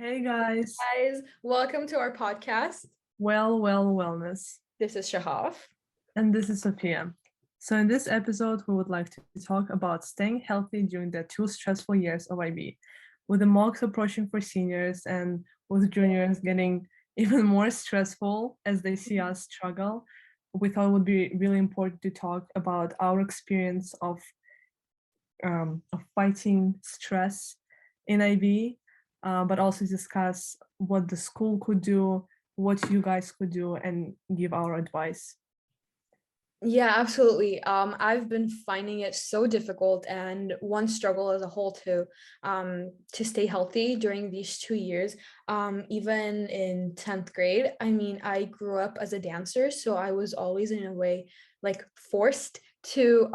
Hey guys, Guys, welcome to our podcast. wellness, This is Shahaf. and this is Sophia. So, in this episode, we would like to talk about staying healthy during the two stressful years of IB, with the mocks approaching for seniors and with juniors getting even more stressful as they see us struggle. We thought it would be really important to talk about our experience of fighting stress in IB, but also discuss what the school could do, what you guys could do, and give our advice. Yeah, absolutely. I've been finding it so difficult and one struggle as a whole to stay healthy during these 2 years. Even in 10th grade. I mean, I grew up as a dancer, so I was always in a way like forced to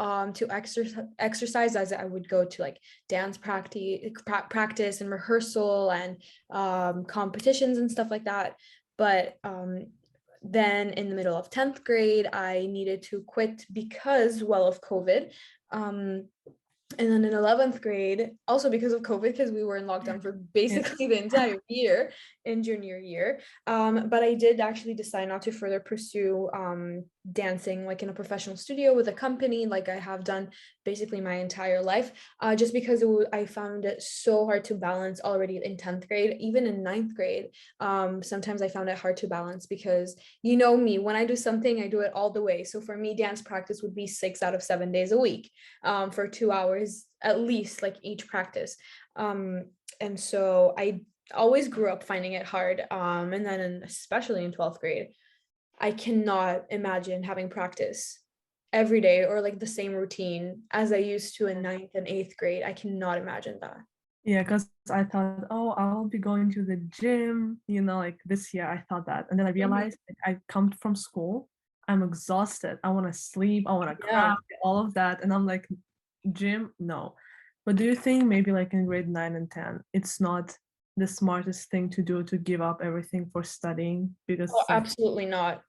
exercise as I would go to like dance practice and rehearsal and competitions and stuff like that. But then in the middle of 10th grade, I needed to quit because, well, of COVID. Um, and then in 11th grade, also because of COVID, because we were in lockdown for Yeah. basically the entire year in junior year. But I did actually decide not to further pursue dancing like in a professional studio with a company, like I have done basically my entire life, just because I found it so hard to balance already in 10th grade, even in 9th grade. Sometimes I found it hard to balance because you know me, when I do something, I do it all the way. So for me, dance practice would be 6 out of 7 days a week, for 2 hours at least, like each practice. And so I always grew up finding it hard. And then especially in 12th grade, I cannot imagine having practice every day or like the same routine as I used to in 9th and 8th grade. I cannot imagine that. Yeah, because I thought, oh, I'll be going to the gym, like this year I thought that. And then I Mhm. realized like, I come from school, I'm exhausted. I want to sleep, I want to Yeah. craft, all of that. And I'm like, gym? No. But do you think maybe like in grade 9 and 10, it's not the smartest thing to do to give up everything for studying? Because Oh, it's like, absolutely not.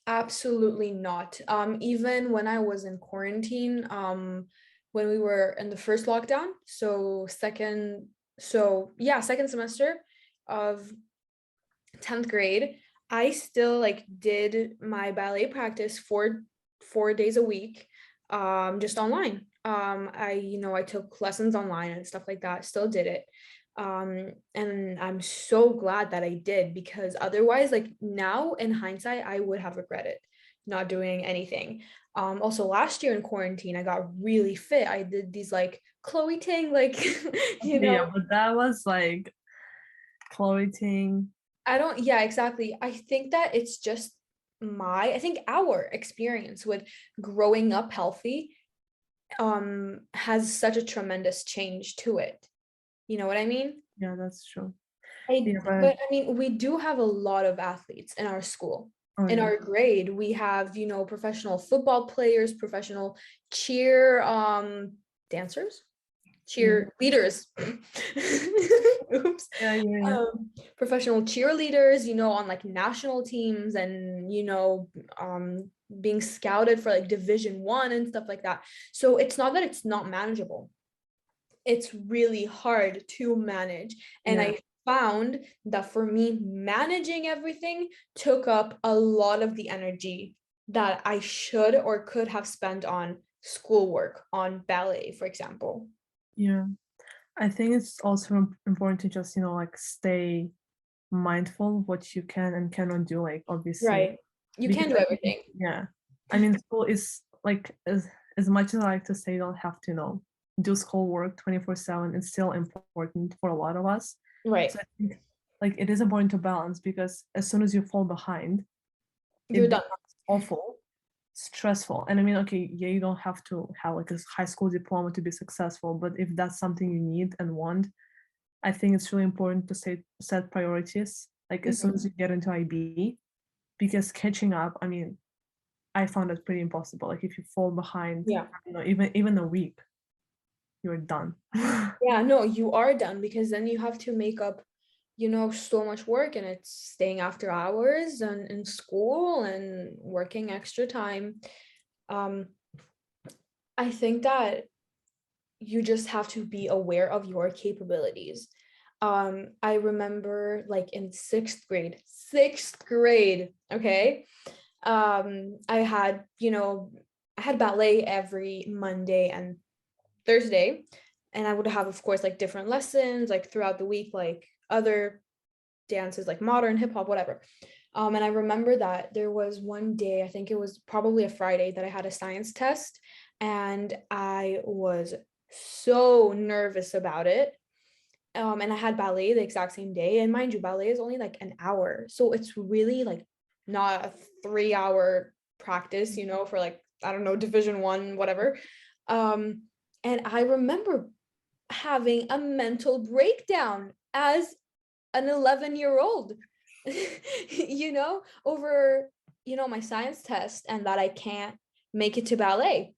Absolutely not. Even when I was in quarantine, when we were in the first lockdown, second semester of 10th grade, I still like did my ballet practice for 4 days a week, just online. I took lessons online and stuff like that, still did it. And I'm so glad that I did, because otherwise, like now in hindsight, I would have regretted not doing anything. Also last year in quarantine, I got really fit. I did these like Chloe Ting, like, you yeah, know, but that was like clothing. I don't, yeah, exactly. I think that it's just I think our experience with growing up healthy has such a tremendous change to it. You know what I mean? Yeah, that's true. Yeah, But I mean, we do have a lot of athletes in our school. oh In yeah. our grade, we have, professional football players, professional cheer dancers, Yeah. cheerleaders. Oops. Yeah, yeah, yeah. Professional cheerleaders, on like national teams, and being scouted for like Division 1 and stuff like that. So it's not that it's not manageable. It's really hard to manage. And Yeah. I found that for me, managing everything took up a lot of the energy that I should or could have spent on schoolwork, on ballet, for example. Yeah. I think it's also important to just, like stay mindful of what you can and cannot do, like obviously. Right. You Because can do I think, everything. yeah. I mean, school is like as much as I like to say you don't have to do schoolwork 24/7, it's still important for a lot of us. Right. So I think like it is important to balance because as soon as you fall behind, You're it done. becomes awful, stressful. And I mean, okay, yeah, you don't have to have like a high school diploma to be successful, but if that's something you need and want, I think it's really important to set priorities like as soon Mhm. as you get into IB, because catching up, I mean, I found it pretty impossible. Like if you fall behind, Yeah. even a week, you're done. Yeah, no, you are done, because then you have to make up, so much work, and it's staying after hours and in school and working extra time. Um, I think that you just have to be aware of your capabilities. I remember like in sixth grade, okay. I had, I had ballet every Monday and Thursday, and I would have, of course, like different lessons like throughout the week, like other dances like modern, hip hop, whatever. And I remember that there was one day, I think it was probably a Friday, that I had a science test, and I was so nervous about it. And I had ballet the exact same day. And mind you, ballet is only like an hour. So it's really like not a 3 hour practice, for like, I don't know, division 1, whatever. And I remember having a mental breakdown as an 11-year-old, over, my science test, and that I can't make it to ballet.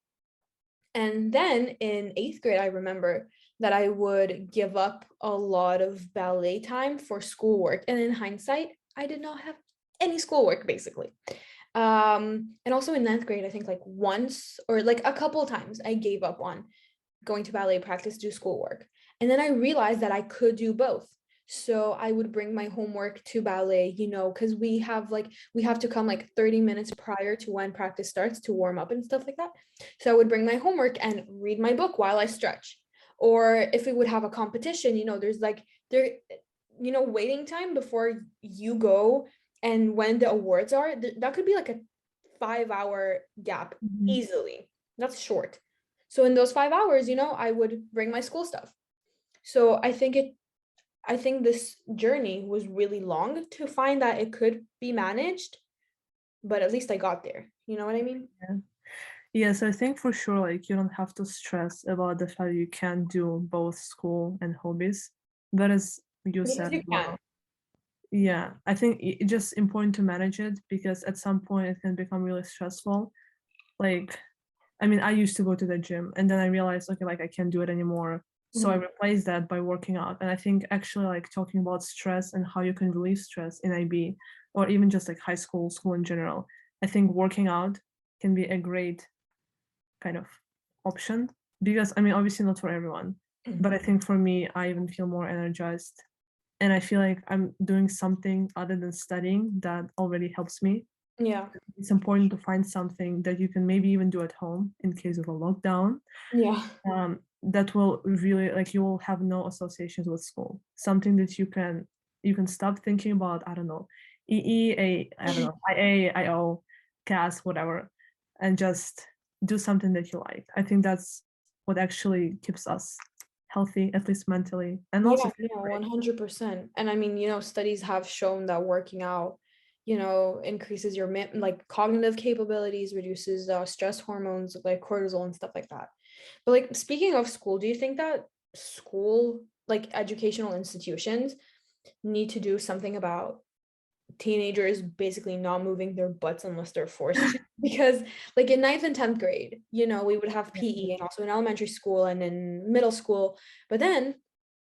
And then in 8th grade, I remember that I would give up a lot of ballet time for schoolwork. And in hindsight, I did not have any schoolwork basically. And also in 9th grade, I think like once or like a couple of times I gave up on going to ballet practice, do schoolwork. And then I realized that I could do both. So I would bring my homework to ballet, because we have to come like 30 minutes prior to when practice starts to warm up and stuff like that. So I would bring my homework and read my book while I stretch. Or if we would have a competition, there's like waiting time before you go, and when the awards are, that could be like a 5-hour gap easily. That's short. So in those 5 hours, I would bring my school stuff. So I think this journey was really long to find that it could be managed, but at least I got there. You know what I mean? Yeah. Yes, I think for sure, like you don't have to stress about the fact you can't do both school and hobbies. But as you Because said, you can. yeah, I think it's just important to manage it because at some point it can become really stressful. Like, I mean, I used to go to the gym and then I realized, okay, like I can't do it anymore. So I replaced that by working out. And I think actually like talking about stress and how you can relieve stress in IB or even just like high school, school in general, I think working out can be a great kind of option because I mean, obviously not for everyone, but I think for me, I even feel more energized and I feel like I'm doing something other than studying that already helps me. Yeah. It's important to find something that you can maybe even do at home in case of a lockdown. Yeah. That will really like you will have no associations with school. Something that you can stop thinking about. I don't know, I don't know, IA, IO, CAS, whatever, and just do something that you like. I think that's what actually keeps us healthy, at least mentally, and also Yeah, 100%. And I mean, studies have shown that working out, increases your like cognitive capabilities, reduces stress hormones like cortisol and stuff like that. But like speaking of school, do you think that school, like educational institutions, need to do something about teenagers basically not moving their butts unless they're forced to? Because like in 9th and 10th grade, we would have PE, and also in elementary school and in middle school. But then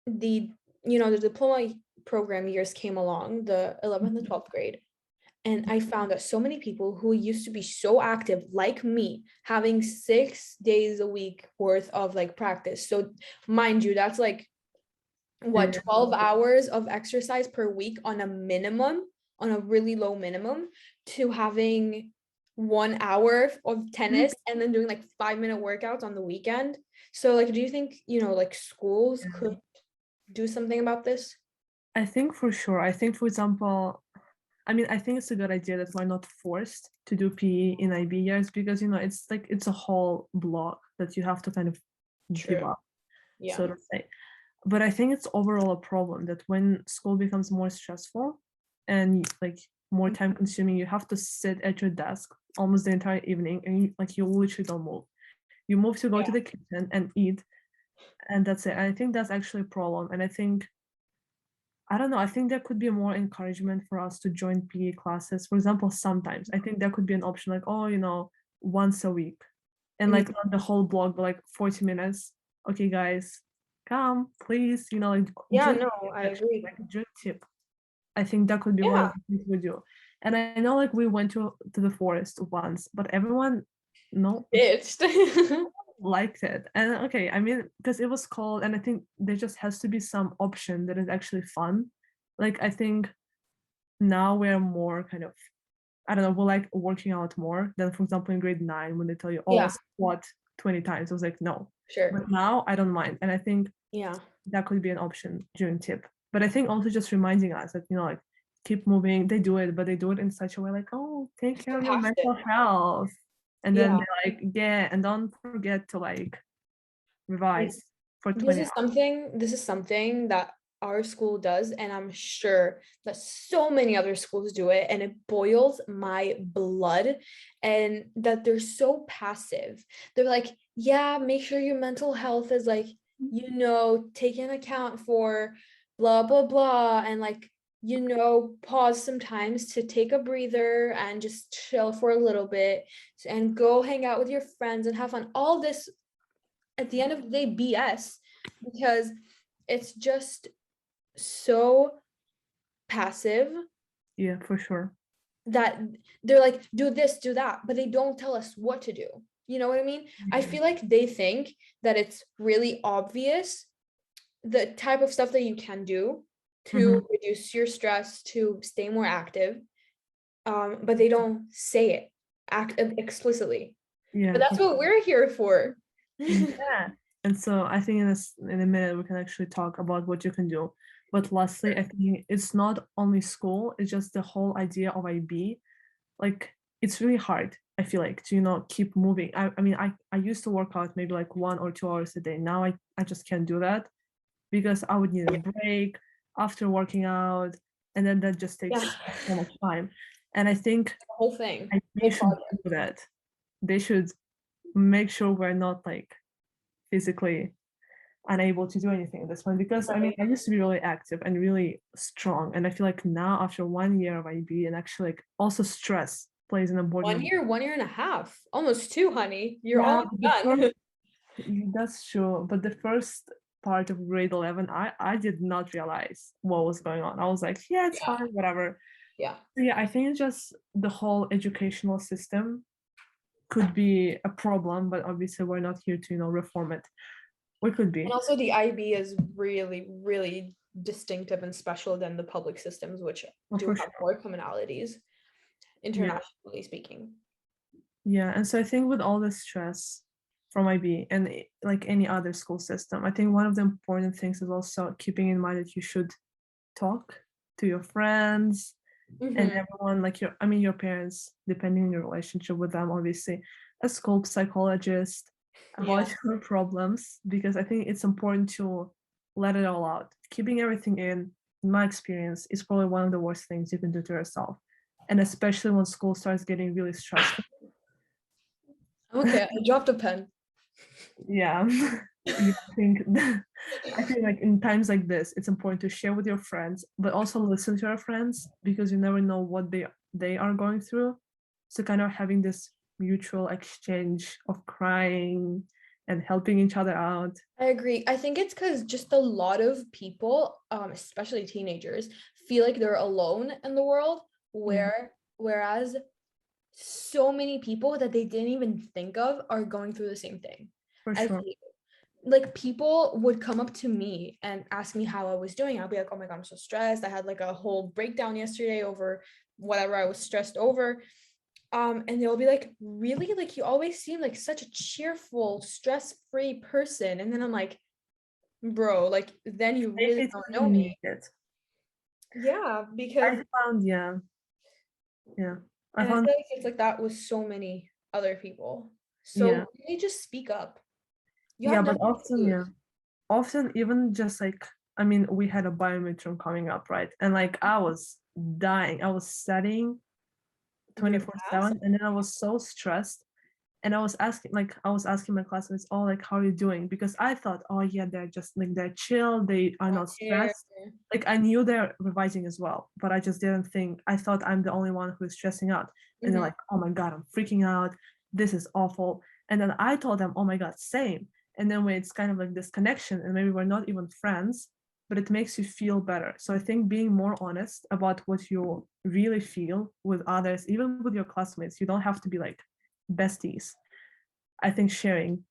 the the diploma program years came along, the 11th and 12th grade, and I found that so many people who used to be so active like me having 6 days a week worth of like practice. So mind you, that's like what, 12 hours of exercise per week on a minimum, on a really low minimum, to having 1 hour of tennis and then doing like 5-minute workouts on the weekend. So like, do you think, like schools could do something about this? I think for sure. I think, for example, I mean, I think it's a good idea that we're not forced to do PE in IB years because, it's like it's a whole block that you have to kind of give True. up, Yeah. so to say. But I think it's overall a problem that when school becomes more stressful and like more time consuming, you have to sit at your desk almost the entire evening and you literally don't move. You move to go to the kitchen and eat, and that's it. And I think that's actually a problem. And I don't know, I think there could be more encouragement for us to join PE classes. For example, sometimes I think there could be an option like, oh, once a week. And like not the whole block, but like 40 minutes. Okay, guys, come, please, like Yeah, drink no, tip, I actually, agree. like a drink tip. I think that could be one of Yeah. the things we do. And I know like we went to the forest once, but everyone no Bitched. liked it. And okay, I mean, because it was called, and I think there just has to be some option that is actually fun. Like I think now we're more kind of, I don't know, we like working out more than, for example, in grade 9 when they tell you, oh, Yeah, squat 20 times. I was like, no. sure. But now I don't mind. And I think Yeah. that could be an option during tip. But I think also just reminding us that, like, keep moving. They do it, but they do it in such a way like, oh, take care So of your past it. mental health. And then Yeah. they're like, yeah, and don't forget to like revise for 20 hours. This is something that our school does, and I'm sure that so many other schools do it, and it boils my blood. And that they're so passive. They're like, yeah, make sure your mental health is like, taken account for, blah blah blah, and like, pause sometimes to take a breather and just chill for a little bit and go hang out with your friends and have fun. All this at the end of the day BS, because it's just so passive Yeah, for sure. that they're like, do this, do that, but they don't tell us what to do. You know what I mean? I feel like they think that it's really obvious the type of stuff that you can do to reduce your stress, to stay more active, but they don't say it explicitly. Yeah, But that's what we're here for. yeah. And so I think in a minute we can actually talk about what you can do. But lastly, I think it's not only school, it's just the whole idea of IB. Like it's really hard, I feel like, to keep moving. I mean I used to work out maybe like 1 or 2 hours a day. Now I just can't do that because I would need a break after working out, and then that just takes Yeah, so much time. And I think the whole thing. they should do that. They should make sure we're not like physically unable to do anything at this point, because I mean I used to be really active and really strong, and I feel like now after 1 year of IB, and actually like also stress plays an important 1 year and a half, almost 2, honey. You're yeah, almost done. that's true, but the first part of grade 11 I did not realize what was going on. I was like, yeah, it's Yeah. fine, whatever. Yeah. Yeah, I think it's just the whole educational system could be a problem, but obviously we're not here to reform it. We could be. And also the IB is really, really distinctive and special than the public systems, which do For have sure. more commonalities, internationally speaking. Yeah, and so I think with all the stress from IB and like any other school system, I think one of the important things is also keeping in mind that you should talk to your friends and everyone, like your parents, depending on your relationship with them, obviously, a school psychologist, about your problems, because I think it's important to let it all out. Keeping everything in my experience, is probably one of the worst things you can do to yourself. And especially when school starts getting really stressful. Okay, I dropped a pen. Yeah. Yeah, I think like in times like this, it's important to share with your friends, but also listen to your friends, because you never know what they are going through. So kind of having this mutual exchange of crying and helping each other out. I agree. I think it's because just a lot of people, especially teenagers, feel like they're alone in the world, whereas so many people that they didn't even think of are going through the same thing For as sure. you. Like people would come up to me and ask me how I was doing. I'll be like, oh my God, I'm so stressed. I had like a whole breakdown yesterday over whatever I was stressed over. And they'll be like, really? Like you always seem like such a cheerful, stress-free person. And then I'm like, bro, like then you really don't know me. Yeah, because I found, yeah. I and I found, feel like it's like that with so many other people. yeah. So really just speak up. You Yeah, have but nothing to often, lose. yeah. Often even just like, I mean, we had a biometron coming up, right? And like I was dying. I was studying Your 24/7, past? and then I was so stressed, and I was asking my classmates, oh, like, how are you doing? Because I thought, oh yeah, they're just like, they're chill, they are not Here. stressed. Like I knew they're revising as well, but I just didn't think, I thought I'm the only one who is stressing out. And they're like, oh my God, I'm freaking out, this is awful. And then I told them, oh my God, same. And then when it's kind of like this connection, and maybe we're not even friends, but it makes you feel better. So I think being more honest about what you really feel with others, even with your classmates, you don't have to be like besties. I think sharing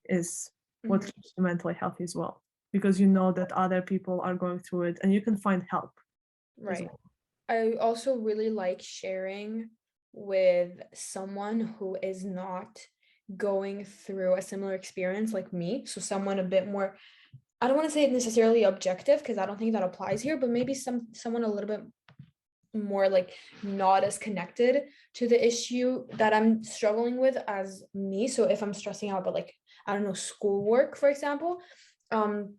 is what Mhm. keeps you mentally healthy as well, because you know that other people are going through it and you can find help as Right. well. I also really like sharing with someone who is not going through a similar experience like me. So someone a bit more, I don't want to say necessarily objective because I don't think that applies here, but maybe someone a little bit more like not as connected to the issue that I'm struggling with as me. So if I'm stressing out about like, I don't know, schoolwork, for example, um,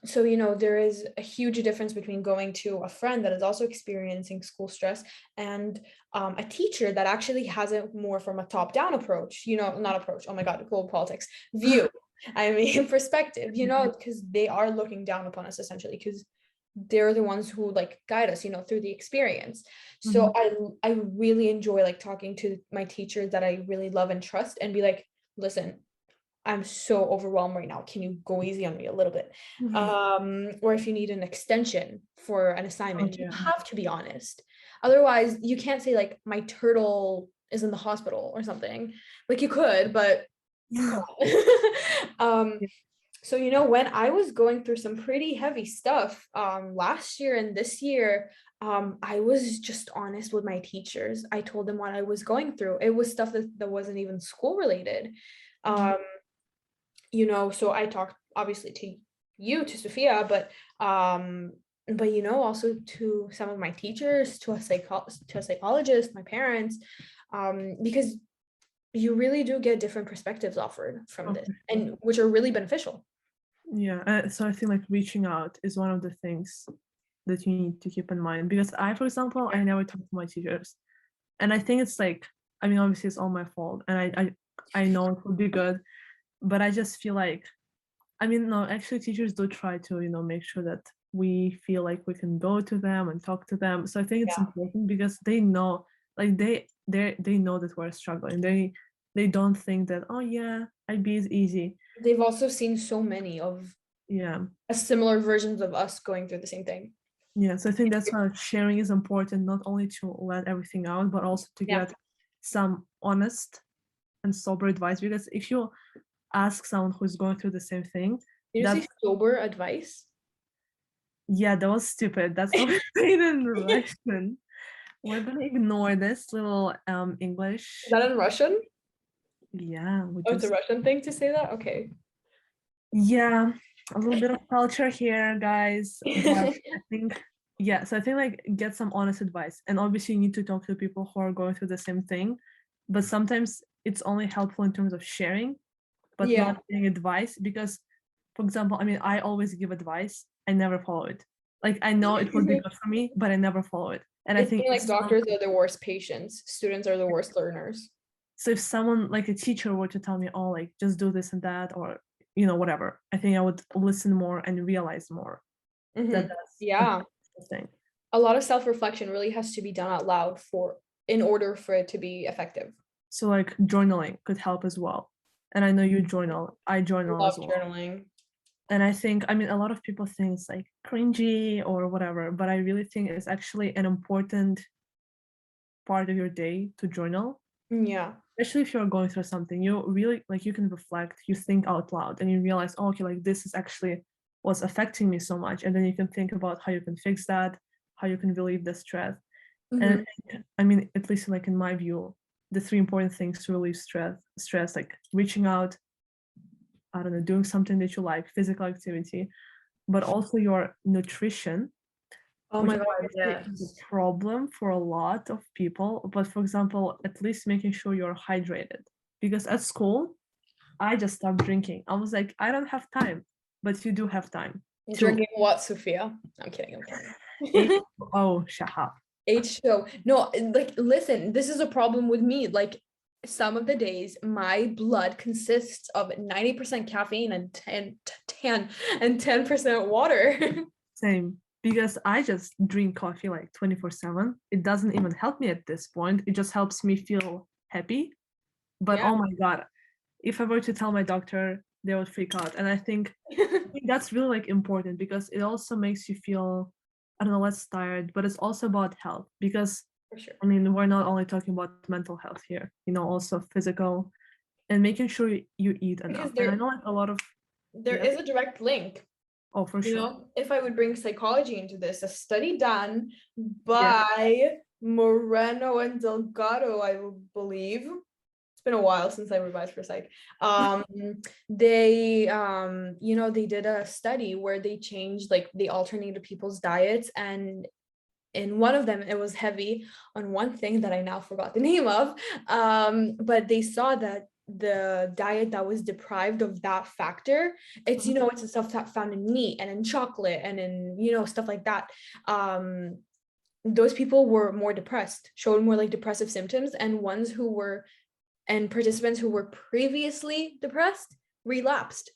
so there is a huge difference between going to a friend that is also experiencing school stress and a teacher that actually has it more from a top-down approach, not approach, oh my god, global politics view, I mean perspective, because they are looking down upon us essentially because they're the ones who like guide us through the experience. So Mhm. I really enjoy like talking to my teachers that I really love and trust and be like, listen, I'm so overwhelmed right now. Can you go easy on me a little bit? Mhm. Or if you need an extension for an Oh assignment, you yeah. have to be honest. Otherwise, you can't say like my turtle is in the hospital or something. Like you could, but come on. Yeah. So when I was going through some pretty heavy stuff last year and this year, I was just honest with my teachers. I told them what I was going through. It was stuff that wasn't even school related. Mhm. Um, so I talked obviously to you, to Sophia, but also to some of my teachers, to a psychologist, my parents, because you really do get different perspectives offered from Oh, this for sure. and which are really beneficial. Yeah, so I think like reaching out is one of the things that you need to keep in mind, because I, for example, I never talk to my teachers, and I think it's like, I mean, obviously it's all my fault, and I know it would be good, but I just feel like, I mean, no, actually teachers do try to, make sure that we feel like we can go to them and talk to them. So I think it's Yeah. important because they know, like they know that we're struggling. They don't think that, oh yeah, IB is easy. They've also seen so many of Yeah. similar versions of us going through the same thing. Yeah, so I think that's why sharing is important, not only to let everything out, but also to Yeah. get some honest and sober advice. Because if you ask someone who's going through the same thing, Did you say that's, sober advice? yeah, that was stupid. That's how it's made in Russian. We're gonna ignore this little Is English. that in Russian? Yeah, we Oh, it's a just, Russian thing to say that? Okay. yeah, a little bit of culture here, guys. But I think, yeah, so I think like get some honest advice. And obviously you need to talk to people who are going through the same thing. But sometimes it's only helpful in terms of sharing, but Yeah. not giving advice. Because, for example, I mean, I always give advice, I never follow it. Like I know it would be good for me, but I never follow it. And I It's think like doctors are the worst patients, students are the worst learners. so if someone like a teacher were to tell me, oh, like just do this and that, or whatever, I think I would listen more and realize more that that's Yeah. the thing. A lot of self-reflection really has to be done out loud in order for it to be effective. So like journaling could help as well. And I know you journal, I journal Love as well. journaling. And I think, I mean, a lot of people think it's like cringy or whatever, but I really think it's actually an important part of your day to journal, Yeah. especially if you're going through something. You really like, you can reflect, you think out loud, and you realize, oh, okay, like this is actually what's affecting me so much. And then you can think about how you can fix that, how you can relieve the stress. And Mhm. I mean, at least like in my view, the three important things to relieve stress, like reaching out, I don't know, doing something that you like, physical activity, but also your nutrition, Oh which my God, obviously is yes. a problem for a lot of people. But for example, at least making sure you're hydrated. Because at school, I just stopped drinking. I was like, I don't have time, but you do have time to Drinking what, Sophia? I'm kidding. I'm H. kidding. Oh, shut up. H2O. No, like listen, this is a problem with me. Like some of the days my blood consists of 90% caffeine and 10% water. Same. Because I just drink coffee like 24/7. It doesn't even help me at this point. It just helps me feel happy. But Yeah. oh my God, if I were to tell my doctor, they would freak out. And I think that's really like important because it also makes you feel, I don't know, less tired, but it's also about health. Because For sure. I mean, we're not only talking about mental health here, also physical and making sure you eat enough. Because And I know like a lot of there yeah. is a direct link. Oh, for You sure. know, if I would bring psychology into this, a study done Yeah. by Moreno and Delgado, I believe. It's been a while since I revised for psych. They you know, they did a study where they changed, like they alternated people's diets, and in one of them it was heavy on one thing that I now forgot the name of, but they saw that the diet that was deprived of that factor, it's, you know, it's the stuff that found in meat and in chocolate and in, you know, stuff like that, those people were more depressed, showed more like depressive symptoms, and ones who were, and participants who were previously depressed relapsed.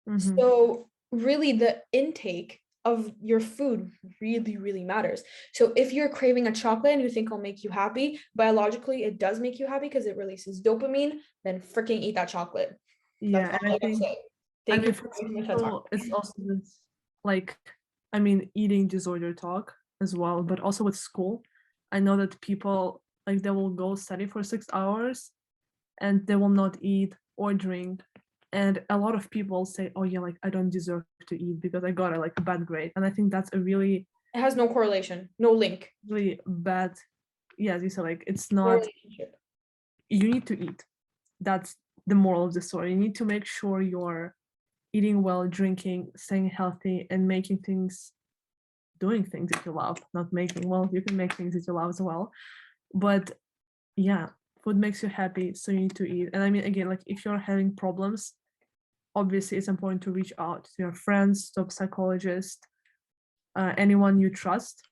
Mhm. So really the intake of your food really, really matters. So if you're craving a chocolate and you think it'll make you happy, biologically it does make you happy because it releases dopamine, then freaking eat that chocolate. That's Yeah, all and I I gotta think say. Thank you for for some having my TED Talk. people, it's also this, like, I mean, eating disorder talk as well, but also with school. I know that people like they will go study for 6 hours and they will not eat or drink. And a lot of people say, oh yeah, like I don't deserve to eat because I got a bad grade. And I think that's a really, It has no correlation, no link, really bad, yeah, as you said, like it's no not, relationship. you need to eat. That's the moral of the story. You need to make sure you're eating well, drinking, staying healthy, and making things, doing things that you love, not making, well, you can make things that you love as well. But yeah, food makes you happy, so you need to eat. And I mean, again, like if you're having problems, obviously it's important to reach out to your friends, to a psychologist, anyone you trust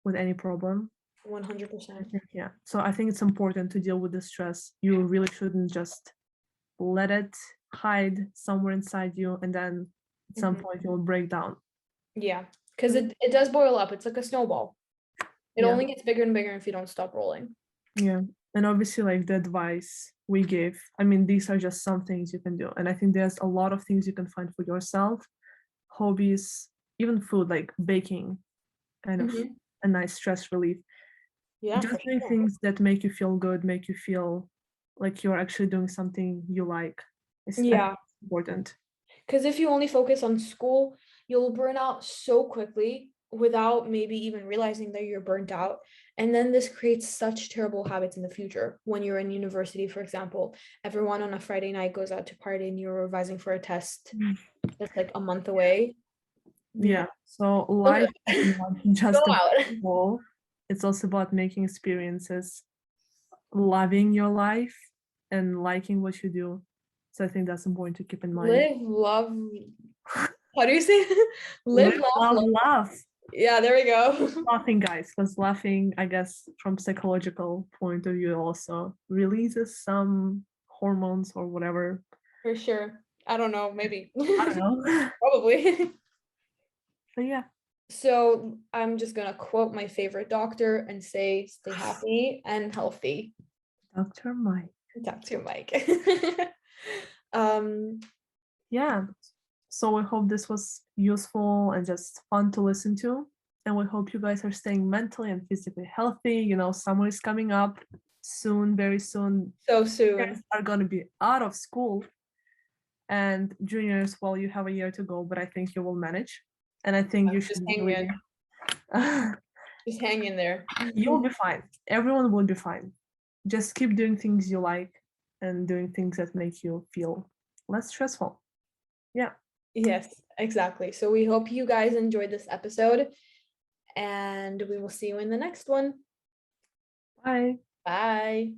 with any problem. 100%. Yeah. So I think it's important to deal with the stress. You really shouldn't just let it hide somewhere inside you and then at some point you'll break down. Yeah, because it does boil up. It's like a snowball. It Yeah. only gets bigger and bigger if you don't stop rolling. Yeah. And obviously, like the advice we give, I mean, these are just some things you can do. And I think there's a lot of things you can find for yourself, hobbies, even food, like baking, kind of a nice stress relief. Yeah, Just for doing sure. things that make you feel good, make you feel like you're actually doing something you like. I think Yeah, it's important. because if you only focus on school, you'll burn out so quickly without maybe even realizing that you're burnt out. And then this creates such terrible habits in the future. When you're in university, for example, everyone on a Friday night goes out to party and you're revising for a test that's like a month away. Yeah. So life is not just Go about out. school. It's also about making experiences, loving your life, and liking what you do. So I think that's important to keep in mind. Live, love. How do you say? Live, Live, laugh, love. laugh. Yeah, there we go. Laughing, guys, because laughing, I guess, from psychological point of view, also releases some hormones or whatever. For sure. I don't know, maybe. I don't know. Probably. So yeah, So I'm just gonna quote my favorite doctor and say, stay happy and healthy. Dr. Mike. Dr. Mike. um, Yeah. So we hope this was useful and just fun to listen to. And we hope you guys are staying mentally and physically healthy. You know, summer is coming up soon, very soon. so You soon. guys are going to be out of school. And juniors, well, you have a year to go, but I think you will manage. And I think you Just should hang really, in. Just hang in there. you'll be fine. Everyone will be fine. Just keep doing things you like and doing things that make you feel less stressful. Yeah. Yes, exactly. So we hope you guys enjoyed this episode and we will see you in the next one. Bye. Bye.